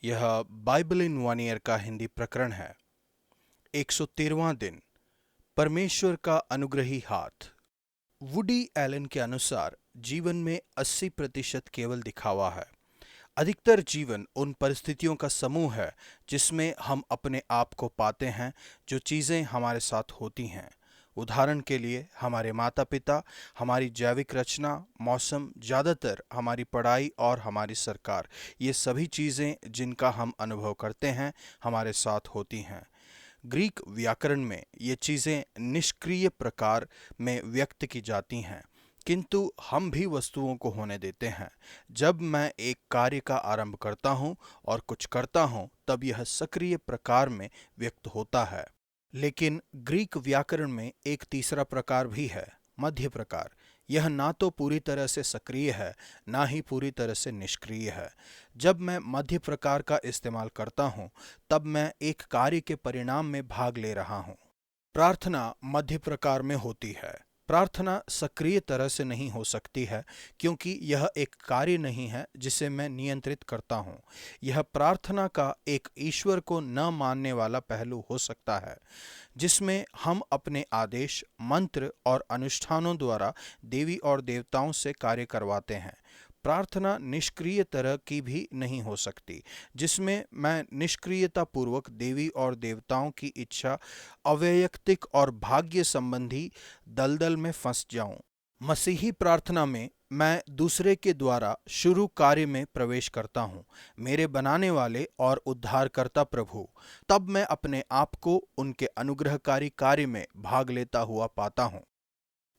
यह Bible in one year का हिंदी प्रकरण है। 113वां दिन, परमेश्वर का अनुग्रही हाथ। वुडी एलन के अनुसार जीवन में 80% केवल दिखावा है। अधिकतर जीवन उन परिस्थितियों का समूह है जिसमें हम अपने आप को पाते हैं, जो चीज़ें हमारे साथ होती हैं। उदाहरण के लिए हमारे माता पिता, हमारी जैविक रचना, मौसम, ज़्यादातर हमारी पढ़ाई और हमारी सरकार, ये सभी चीज़ें जिनका हम अनुभव करते हैं हमारे साथ होती हैं। ग्रीक व्याकरण में ये चीज़ें निष्क्रिय प्रकार में व्यक्त की जाती हैं, किंतु हम भी वस्तुओं को होने देते हैं। जब मैं एक कार्य का आरंभ करता हूँ और कुछ करता हूँ, तब यह सक्रिय प्रकार में व्यक्त होता है। लेकिन ग्रीक व्याकरण में एक तीसरा प्रकार भी है, मध्य प्रकार। यह ना तो पूरी तरह से सक्रिय है, ना ही पूरी तरह से निष्क्रिय है। जब मैं मध्य प्रकार का इस्तेमाल करता हूँ, तब मैं एक कार्य के परिणाम में भाग ले रहा हूँ। प्रार्थना मध्य प्रकार में होती है। प्रार्थना सक्रिय तरह से नहीं हो सकती है, क्योंकि यह एक कार्य नहीं है जिसे मैं नियंत्रित करता हूँ। यह प्रार्थना का एक ईश्वर को न मानने वाला पहलू हो सकता है, जिसमें हम अपने आदेश, मंत्र और अनुष्ठानों द्वारा देवी और देवताओं से कार्य करवाते हैं। प्रार्थना निष्क्रिय तरह की भी नहीं हो सकती, जिसमें मैं निष्क्रियता पूर्वक देवी और देवताओं की इच्छा, अवैयक्तिक और भाग्य संबंधी दलदल में फंस जाऊं। मसीही प्रार्थना में मैं दूसरे के द्वारा शुरू कार्य में प्रवेश करता हूँ, मेरे बनाने वाले और उद्धारकर्ता प्रभु। तब मैं अपने आप को उनके अनुग्रहकारी कार्य में भाग लेता हुआ पाता हूँ।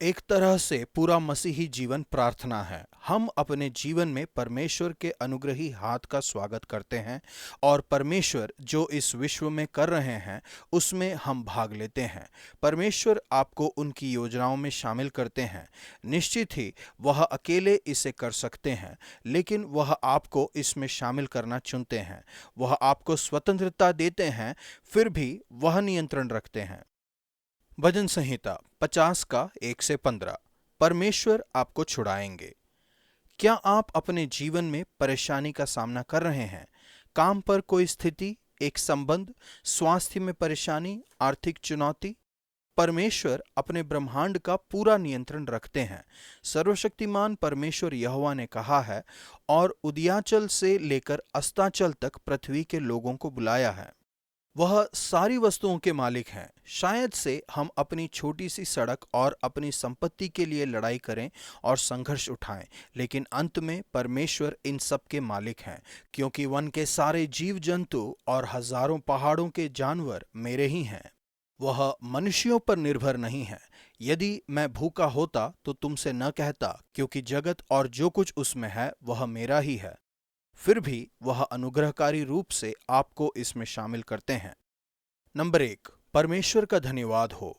एक तरह से पूरा मसीही जीवन प्रार्थना है। हम अपने जीवन में परमेश्वर के अनुग्रही हाथ का स्वागत करते हैं, और परमेश्वर जो इस विश्व में कर रहे हैं उसमें हम भाग लेते हैं। परमेश्वर आपको उनकी योजनाओं में शामिल करते हैं। निश्चित ही वह अकेले इसे कर सकते हैं, लेकिन वह आपको इसमें शामिल करना चुनते हैं। वह आपको स्वतंत्रता देते हैं, फिर भी वह नियंत्रण रखते हैं। भजन संहिता 50 का 1 से 15। परमेश्वर आपको छुड़ाएंगे। क्या आप अपने जीवन में परेशानी का सामना कर रहे हैं? काम पर कोई स्थिति, एक संबंध, स्वास्थ्य में परेशानी, आर्थिक चुनौती? परमेश्वर अपने ब्रह्मांड का पूरा नियंत्रण रखते हैं। सर्वशक्तिमान परमेश्वर यहोवा ने कहा है, और उदयाचल से लेकर अस्ताचल तक पृथ्वी के लोगों को बुलाया है। वह सारी वस्तुओं के मालिक हैं। शायद से हम अपनी छोटी सी सड़क और अपनी संपत्ति के लिए लड़ाई करें और संघर्ष उठाएं, लेकिन अंत में परमेश्वर इन सब के मालिक हैं, क्योंकि वन के सारे जीव जंतु और हजारों पहाड़ों के जानवर मेरे ही हैं। वह मनुष्यों पर निर्भर नहीं है। यदि मैं भूखा होता तो तुमसे न कहता, क्योंकि जगत और जो कुछ उसमें है वह मेरा ही है। फिर भी वह अनुग्रहकारी रूप से आपको इसमें शामिल करते हैं। नंबर 1, परमेश्वर का धन्यवाद हो।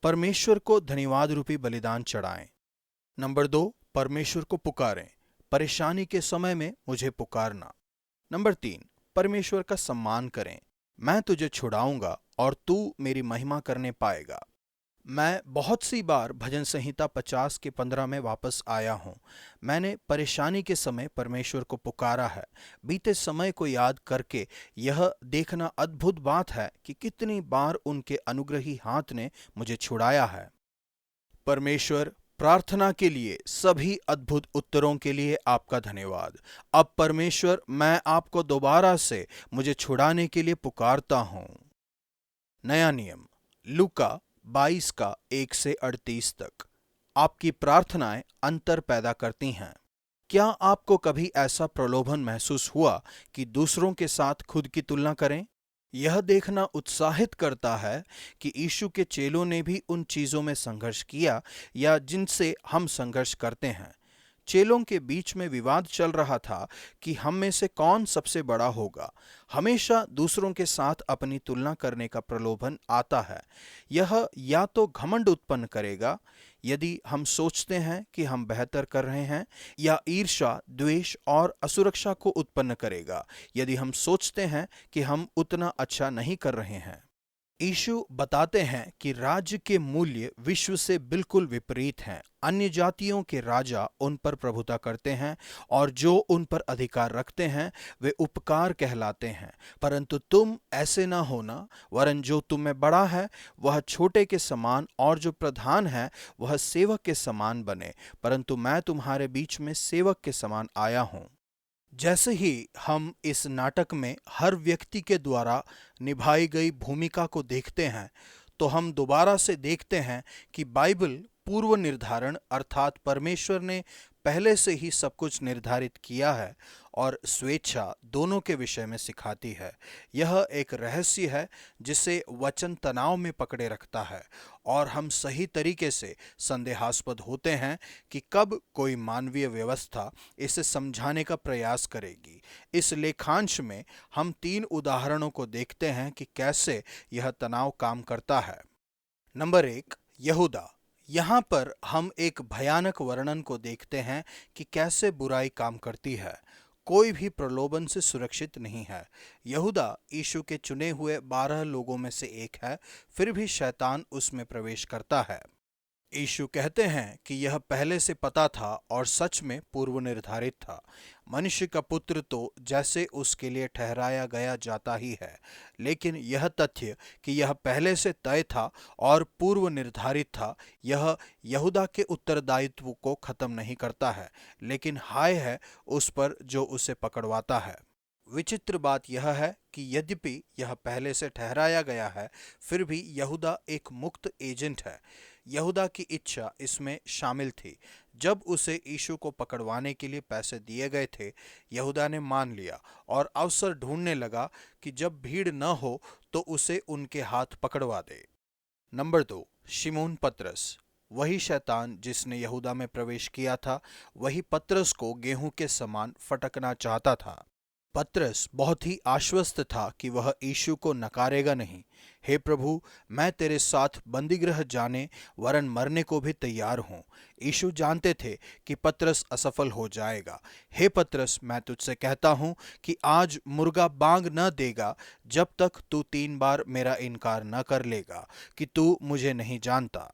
परमेश्वर को धन्यवाद रूपी बलिदान चढ़ाएं। नंबर 2, परमेश्वर को पुकारें। परेशानी के समय में मुझे पुकारना। नंबर 3, परमेश्वर का सम्मान करें। मैं तुझे छुड़ाऊंगा और तू मेरी महिमा करने पाएगा। मैं बहुत सी बार भजन संहिता 50 के 15 में वापस आया हूँ। मैंने परेशानी के समय परमेश्वर को पुकारा है। बीते समय को याद करके यह देखना अद्भुत बात है कि कितनी बार उनके अनुग्रही हाथ ने मुझे छुड़ाया है। परमेश्वर, प्रार्थना के लिए सभी अद्भुत उत्तरों के लिए आपका धन्यवाद। अब परमेश्वर, मैं आपको दोबारा से मुझे छुड़ाने के लिए पुकारता हूँ। नया नियम, लूका 22 का 1 से 38 तक। आपकी प्रार्थनाएं अंतर पैदा करती हैं। क्या आपको कभी ऐसा प्रलोभन महसूस हुआ कि दूसरों के साथ खुद की तुलना करें? यह देखना उत्साहित करता है कि यीशु के चेलों ने भी उन चीजों में संघर्ष किया या जिनसे हम संघर्ष करते हैं। चेलों के बीच में विवाद चल रहा था कि हम में से कौन सबसे बड़ा होगा। हमेशा दूसरों के साथ अपनी तुलना करने का प्रलोभन आता है। यह या तो घमंड उत्पन्न करेगा, यदि हम सोचते हैं कि हम बेहतर कर रहे हैं, या ईर्ष्या, द्वेष और असुरक्षा को उत्पन्न करेगा, यदि हम सोचते हैं कि हम उतना अच्छा नहीं कर रहे हैं। यीशु बताते हैं कि राज्य के मूल्य विश्व से बिल्कुल विपरीत हैं। अन्य जातियों के राजा उन पर प्रभुता करते हैं और जो उन पर अधिकार रखते हैं वे उपकार कहलाते हैं। परंतु तुम ऐसे ना होना, वरन जो तुम में बड़ा है वह छोटे के समान और जो प्रधान है वह सेवक के समान बने। परंतु मैं तुम्हारे बीच में सेवक के समान आया हूँ। जैसे ही हम इस नाटक में हर व्यक्ति के द्वारा निभाई गई भूमिका को देखते हैं, तो हम दोबारा से देखते हैं कि बाइबल पूर्व निर्धारण अर्थात परमेश्वर ने पहले से ही सब कुछ निर्धारित किया है और स्वेच्छा दोनों के विषय में सिखाती है। यह एक रहस्य है जिसे वचन तनाव में पकड़े रखता है और हम सही तरीके से संदेहास्पद होते हैं कि कब कोई मानवीय व्यवस्था इसे समझाने का प्रयास करेगी। इस लेखांश में हम 3 उदाहरणों को देखते हैं कि कैसे यह तनाव काम करता है। नंबर 1, यहूदा। यहाँ पर हम एक भयानक वर्णन को देखते हैं कि कैसे बुराई काम करती है। कोई भी प्रलोभन से सुरक्षित नहीं है। यहूदा यीशु के चुने हुए 12 लोगों में से एक है, फिर भी शैतान उसमें प्रवेश करता है। यीशु कहते हैं कि यह पहले से पता था और सच में पूर्व निर्धारित था। मनुष्य का पुत्र तो जैसे उसके लिए ठहराया गया जाता ही है, लेकिन यह तथ्य कि यह पहले से तय था और पूर्व निर्धारित था, यह यहूदा के उत्तरदायित्व को खत्म नहीं करता है, लेकिन हाय है उस पर जो उसे पकड़वाता है। विचित्र बात यह है कि यद्यपि यह पहले से ठहराया गया है, फिर भी यहूदा एक मुक्त एजेंट है। यहूदा की इच्छा इसमें शामिल थी। जब उसे यीशु को पकड़वाने के लिए पैसे दिए गए थे, यहूदा ने मान लिया और अवसर ढूंढने लगा कि जब भीड़ न हो तो उसे उनके हाथ पकड़वा दे। नंबर 2, शिमोन पतरस। वही शैतान जिसने यहूदा में प्रवेश किया था, वही पतरस को गेहूं के समान फटकना चाहता था। पतरस बहुत ही आश्वस्त था कि वह यीशु को नकारेगा नहीं। हे प्रभु, मैं तेरे साथ बंदीगृह जाने वरन मरने को भी तैयार हूँ। यीशु जानते थे कि पतरस असफल हो जाएगा। हे पतरस, मैं तुझसे कहता हूँ कि आज मुर्गा बांग न देगा जब तक तू 3 बार मेरा इनकार न कर लेगा कि तू मुझे नहीं जानता।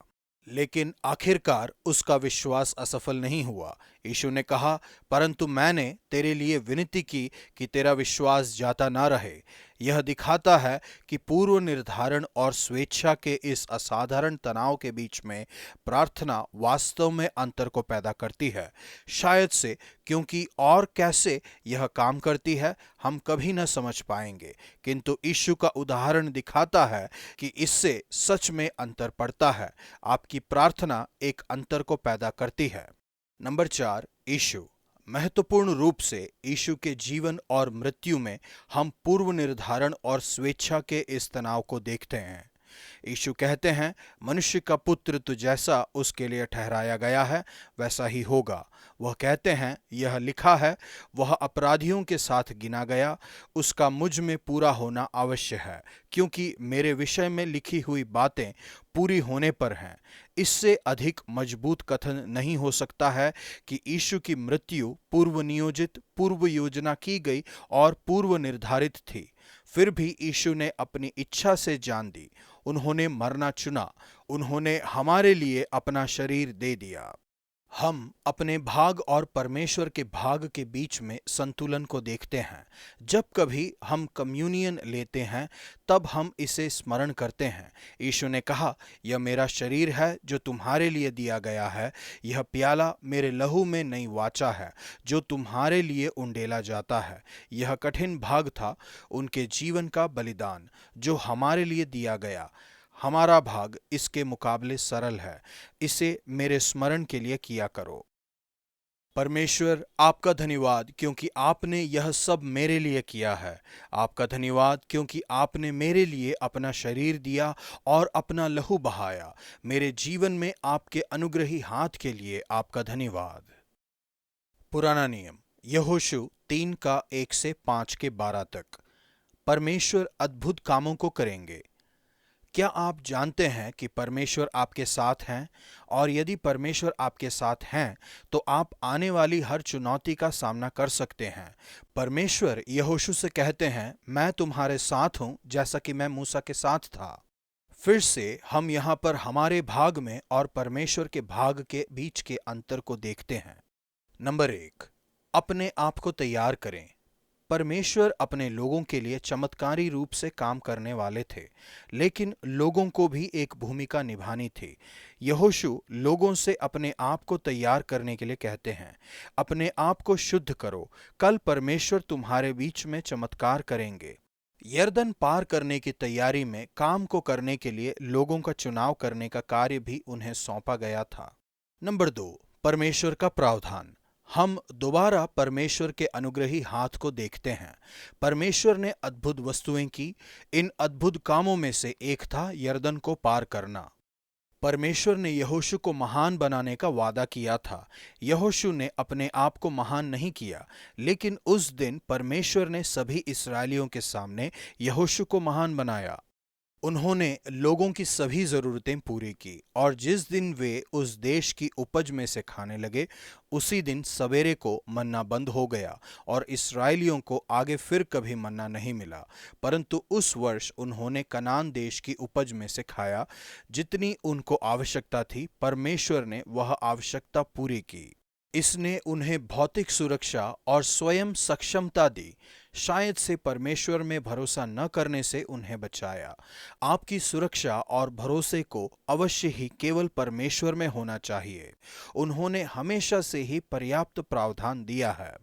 लेकिन आखिरकार उसका विश्वास असफल नहीं हुआ। यीशु ने कहा, परंतु मैंने तेरे लिए विनती की कि तेरा विश्वास जाता ना रहे। यह दिखाता है कि पूर्व निर्धारण और स्वेच्छा के इस असाधारण तनाव के बीच में प्रार्थना वास्तव में अंतर को पैदा करती है। शायद से क्योंकि और कैसे यह काम करती है हम कभी न समझ पाएंगे, किंतु यीशु का उदाहरण दिखाता है कि इससे सच में अंतर पड़ता है। आपकी प्रार्थना एक अंतर को पैदा करती है। नंबर 4, यीशु। महत्वपूर्ण रूप से यीशु के जीवन और मृत्यु में हम पूर्व निर्धारण और स्वेच्छा के इस तनाव को देखते हैं। यीशु कहते हैं, मनुष्य का पुत्र तो जैसा उसके लिए ठहराया गया है वैसा ही होगा। वह कहते हैं, यह लिखा है, वह अपराधियों के साथ गिना गया, उसका मुझ में पूरा होना अवश्य है, क्योंकि मेरे विषय में लिखी हुई बातें पूरी होने पर हैं। इससे अधिक मजबूत कथन नहीं हो सकता है कि यीशु की मृत्यु पूर्व नियोजित, पूर्व योजना की गई और पूर्व निर्धारित थी। फिर भी यीशु ने अपनी इच्छा से जान दी। उन्होंने मरना चुना। उन्होंने हमारे लिए अपना शरीर दे दिया। हम अपने भाग और परमेश्वर के भाग के बीच में संतुलन को देखते हैं। जब कभी हम कम्युनियन लेते हैं तब हम इसे स्मरण करते हैं। यीशु ने कहा, यह मेरा शरीर है जो तुम्हारे लिए दिया गया है। यह प्याला मेरे लहू में नई वाचा है जो तुम्हारे लिए उंडेला जाता है। यह कठिन भाग था उनके जीवन का बलिदान जो हमारे लिए दिया गया। हमारा भाग इसके मुकाबले सरल है। इसे मेरे स्मरण के लिए किया करो। परमेश्वर, आपका धन्यवाद क्योंकि आपने यह सब मेरे लिए किया है। आपका धन्यवाद क्योंकि आपने मेरे लिए अपना शरीर दिया और अपना लहू बहाया। मेरे जीवन में आपके अनुग्रही हाथ के लिए आपका धन्यवाद। पुराना नियम, यहोशू 3 का 1 से 5 के 12 तक। परमेश्वर अद्भुत कामों को करेंगे। क्या आप जानते हैं कि परमेश्वर आपके साथ हैं? और यदि परमेश्वर आपके साथ हैं तो आप आने वाली हर चुनौती का सामना कर सकते हैं। परमेश्वर यहोशू से कहते हैं, मैं तुम्हारे साथ हूं जैसा कि मैं मूसा के साथ था। फिर से हम यहाँ पर हमारे भाग में और परमेश्वर के भाग के बीच के अंतर को देखते हैं। नंबर 1, अपने आप को तैयार करें। परमेश्वर अपने लोगों के लिए चमत्कारी रूप से काम करने वाले थे, लेकिन लोगों को भी एक भूमिका निभानी थी। यहोशू लोगों से अपने आप को तैयार करने के लिए कहते हैं, अपने आप को शुद्ध करो, कल परमेश्वर तुम्हारे बीच में चमत्कार करेंगे। यरदन पार करने की तैयारी में काम को करने के लिए लोगों का चुनाव करने का कार्य भी उन्हें सौंपा गया था। नंबर 2, परमेश्वर का प्रावधान। हम दोबारा परमेश्वर के अनुग्रही हाथ को देखते हैं। परमेश्वर ने अद्भुत वस्तुएं की। इन अद्भुत कामों में से एक था यरदन को पार करना। परमेश्वर ने यहोशू को महान बनाने का वादा किया था। यहोशू ने अपने आप को महान नहीं किया, लेकिन उस दिन परमेश्वर ने सभी इस्राएलियों के सामने यहोशू को महान बनाया। उन्होंने लोगों की सभी जरूरतें पूरी की, और जिस दिन वे उस देश की उपज में से खाने लगे, उसी दिन सवेरे को मन्ना बंद हो गया और इस्राएलियों को आगे फिर कभी मन्ना नहीं मिला। परंतु उस वर्ष उन्होंने कनान देश की उपज में से खाया। जितनी उनको आवश्यकता थी, परमेश्वर ने वह आवश्यकता पूरी की। इसने उन्हें भौतिक सुरक्षा और स्वयं सक्षमता दी। शायद से परमेश्वर में भरोसा न करने से उन्हें बचाया। आपकी सुरक्षा और भरोसे को अवश्य ही केवल परमेश्वर में होना चाहिए। उन्होंने हमेशा से ही पर्याप्त प्रावधान दिया है।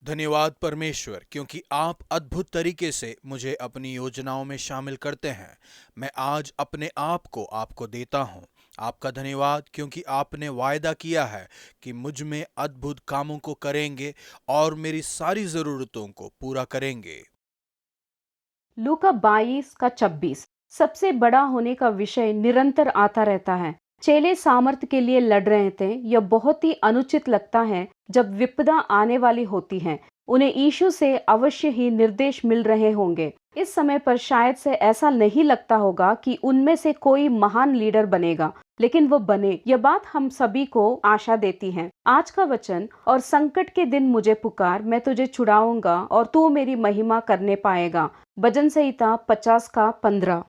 धन्यवाद परमेश्वर, क्योंकि आप अद्भुत तरीके से मुझे अपनी योजनाओं में शामिल करते हैं। मैं आज अपने आप को आपको देता हूँ। आपका धन्यवाद, क्योंकि आपने वायदा किया है कि मुझ में अद्भुत कामों को करेंगे और मेरी सारी जरूरतों को पूरा करेंगे। लूका 22:26। सबसे बड़ा होने का विषय निरंतर आता रहता है। चेले सामर्थ के लिए लड़ रहे थे। यह बहुत ही अनुचित लगता है जब विपदा आने वाली होती है। उन्हें यीशु से अवश्य ही निर्देश मिल रहे होंगे। इस समय पर शायद से ऐसा नहीं लगता होगा कि उनमें से कोई महान लीडर बनेगा, लेकिन वो बने। यह बात हम सभी को आशा देती है। आज का वचन, और संकट के दिन मुझे पुकार, मैं तुझे छुड़ाऊंगा और तू मेरी महिमा करने पाएगा। भजन संहिता 50:15।